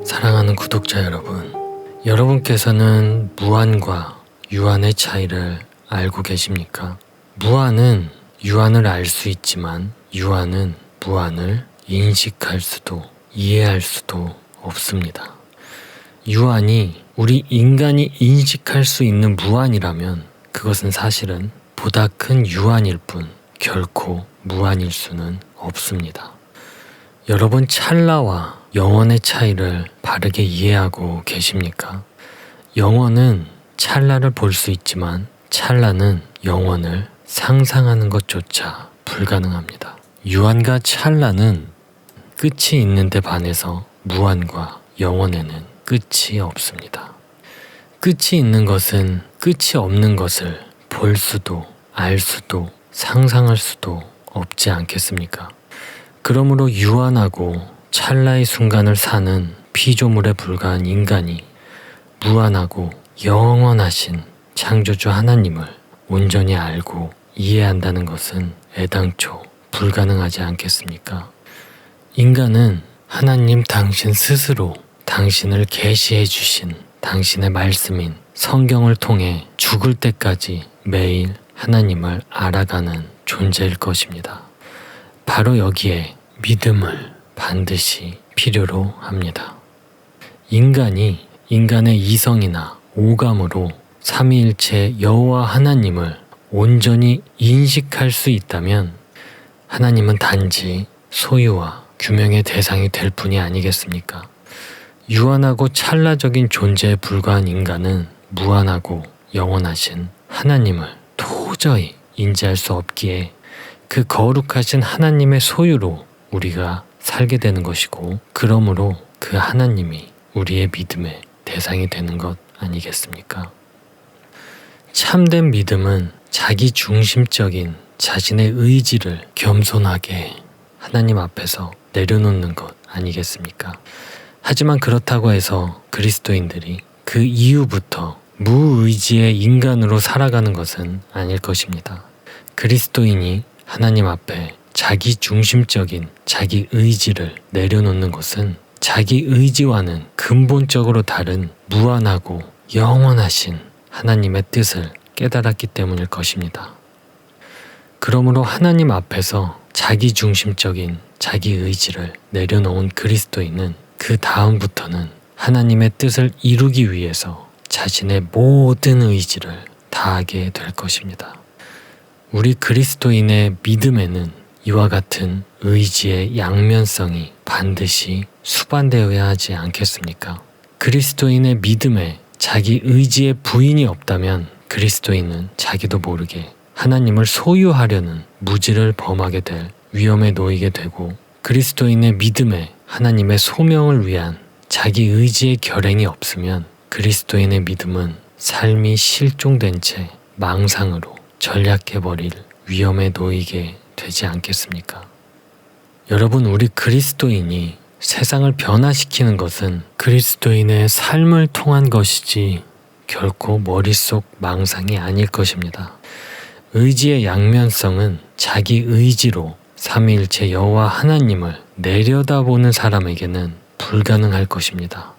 사랑하는 구독자 여러분, 여러분께서는 무한과 유한의 차이를 알고 계십니까? 무한은 유한을 알 수 있지만 유한은 무한을 인식할 수도 이해할 수도 없습니다. 유한이 우리 인간이 인식할 수 있는 무한이라면 그것은 사실은 보다 큰 유한일 뿐 결코 무한일 수는 없습니다. 여러분, 찰나와 영원의 차이를 바르게 이해하고 계십니까? 영원은 찰나를 볼 수 있지만 찰나는 영원을 상상하는 것조차 불가능합니다. 유한과 찰나는 끝이 있는데 반해서 무한과 영원에는 끝이 없습니다. 끝이 있는 것은 끝이 없는 것을 볼 수도 알 수도 상상할 수도 없지 않겠습니까? 그러므로 유한하고 찰나의 순간을 사는 피조물에 불과한 인간이 무한하고 영원하신 창조주 하나님을 온전히 알고 이해한다는 것은 애당초 불가능하지 않겠습니까? 인간은 하나님 당신 스스로 당신을 계시해 주신 당신의 말씀인 성경을 통해 죽을 때까지 매일 하나님을 알아가는 존재일 것입니다. 바로 여기에 믿음을 반드시 필요로 합니다. 인간이 인간의 이성이나 오감으로 삼위일체 여호와 하나님을 온전히 인식할 수 있다면 하나님은 단지 소유와 규명의 대상이 될 뿐이 아니겠습니까? 유한하고 찰나적인 존재에 불과한 인간은 무한하고 영원하신 하나님을 도저히 인지할 수 없기에 그 거룩하신 하나님의 소유로 우리가 살게 되는 것이고, 그러므로 그 하나님이 우리의 믿음의 대상이 되는 것 아니겠습니까? 참된 믿음은 자기 중심적인 자신의 의지를 겸손하게 하나님 앞에서 내려놓는 것 아니겠습니까? 하지만 그렇다고 해서 그리스도인들이 그 이후부터 무의지의 인간으로 살아가는 것은 아닐 것입니다. 그리스도인이 하나님 앞에 자기 중심적인 자기 의지를 내려놓는 것은 자기 의지와는 근본적으로 다른 무한하고 영원하신 하나님의 뜻을 깨달았기 때문일 것입니다. 그러므로 하나님 앞에서 자기 중심적인 자기 의지를 내려놓은 그리스도인은 그 다음부터는 하나님의 뜻을 이루기 위해서 자신의 모든 의지를 다하게 될 것입니다. 우리 그리스도인의 믿음에는 이와 같은 의지의 양면성이 반드시 수반되어야 하지 않겠습니까? 그리스도인의 믿음에 자기 의지의 부인이 없다면 그리스도인은 자기도 모르게 하나님을 소유하려는 무지를 범하게 될 위험에 놓이게 되고, 그리스도인의 믿음에 하나님의 소명을 위한 자기 의지의 결행이 없으면 그리스도인의 믿음은 삶이 실종된 채 망상으로 전략해버릴 위험에 놓이게 되지 않겠습니까? 여러분, 우리 그리스도인이 세상을 변화시키는 것은 그리스도인의 삶을 통한 것이지 결코 머릿속 망상이 아닐 것입니다. 의지의 양면성은 자기 의지로 삼위일체 여호와 하나님을 내려다보는 사람에게는 불가능할 것입니다.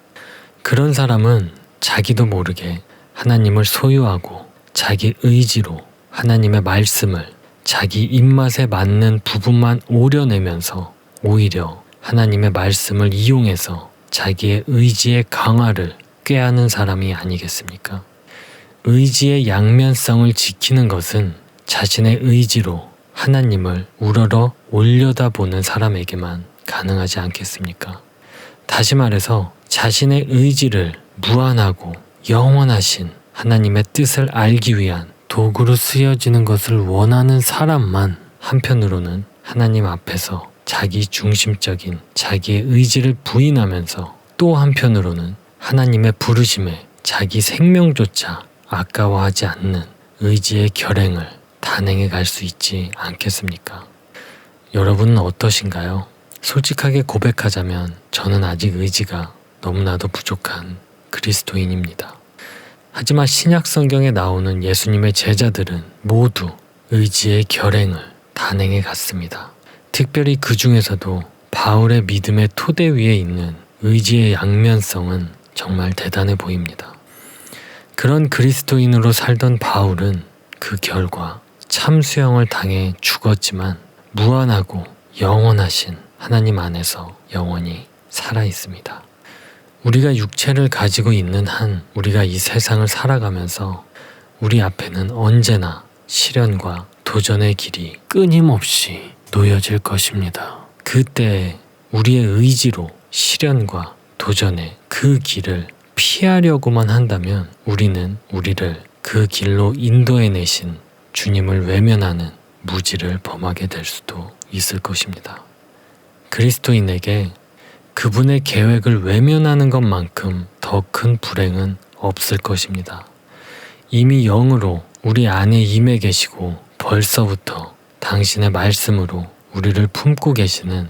그런 사람은 자기도 모르게 하나님을 소유하고 자기 의지로 하나님의 말씀을 자기 입맛에 맞는 부분만 오려내면서 오히려 하나님의 말씀을 이용해서 자기의 의지의 강화를 꾀하는 사람이 아니겠습니까? 의지의 양면성을 지키는 것은 자신의 의지로 하나님을 우러러 올려다보는 사람에게만 가능하지 않겠습니까? 다시 말해서 자신의 의지를 무한하고 영원하신 하나님의 뜻을 알기 위한 도구로 쓰여지는 것을 원하는 사람만 한편으로는 하나님 앞에서 자기 중심적인 자기의 의지를 부인하면서 또 한편으로는 하나님의 부르심에 자기 생명조차 아까워하지 않는 의지의 결행을 단행해 갈 수 있지 않겠습니까? 여러분은 어떠신가요? 솔직하게 고백하자면 저는 아직 의지가 너무나도 부족한 그리스도인입니다. 하지만 신약 성경에 나오는 예수님의 제자들은 모두 의지의 결행을 단행해 갔습니다. 특별히 그 중에서도 바울의 믿음의 토대 위에 있는 의지의 양면성은 정말 대단해 보입니다. 그런 그리스도인으로 살던 바울은 그 결과 참수형을 당해 죽었지만 무한하고 영원하신 하나님 안에서 영원히 살아 있습니다. 우리가 육체를 가지고 있는 한 우리가 이 세상을 살아가면서 우리 앞에는 언제나 시련과 도전의 길이 끊임없이 놓여질 것입니다. 그때 우리의 의지로 시련과 도전의 그 길을 피하려고만 한다면 우리는 우리를 그 길로 인도해내신 주님을 외면하는 무지를 범하게 될 수도 있을 것입니다. 그리스도인에게 그분의 계획을 외면하는 것만큼 더 큰 불행은 없을 것입니다. 이미 영으로 우리 안에 임해 계시고 벌써부터 당신의 말씀으로 우리를 품고 계시는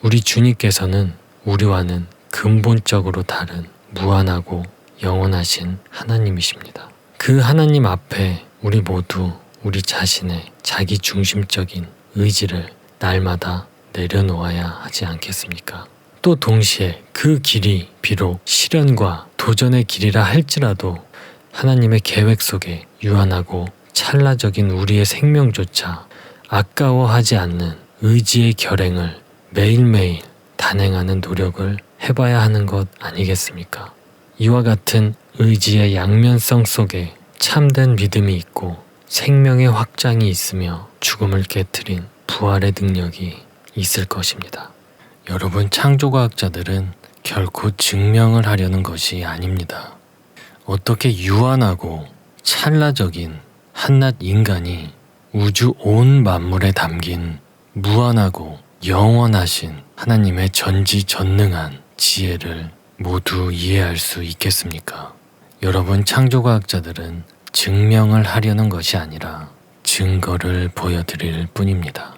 우리 주님께서는 우리와는 근본적으로 다른 무한하고 영원하신 하나님이십니다. 그 하나님 앞에 우리 모두 우리 자신의 자기 중심적인 의지를 날마다 내려놓아야 하지 않겠습니까? 또 동시에 그 길이 비록 시련과 도전의 길이라 할지라도 하나님의 계획 속에 유한하고 찰나적인 우리의 생명조차 아까워하지 않는 의지의 결행을 매일매일 단행하는 노력을 해봐야 하는 것 아니겠습니까? 이와 같은 의지의 양면성 속에 참된 믿음이 있고 생명의 확장이 있으며 죽음을 깨트린 부활의 능력이 있을 것입니다. 여러분, 창조과학자들은 결코 증명을 하려는 것이 아닙니다. 어떻게 유한하고 찰나적인 한낱 인간이 우주 온 만물에 담긴 무한하고 영원하신 하나님의 전지전능한 지혜를 모두 이해할 수 있겠습니까? 여러분, 창조과학자들은 증명을 하려는 것이 아니라 증거를 보여드릴 뿐입니다.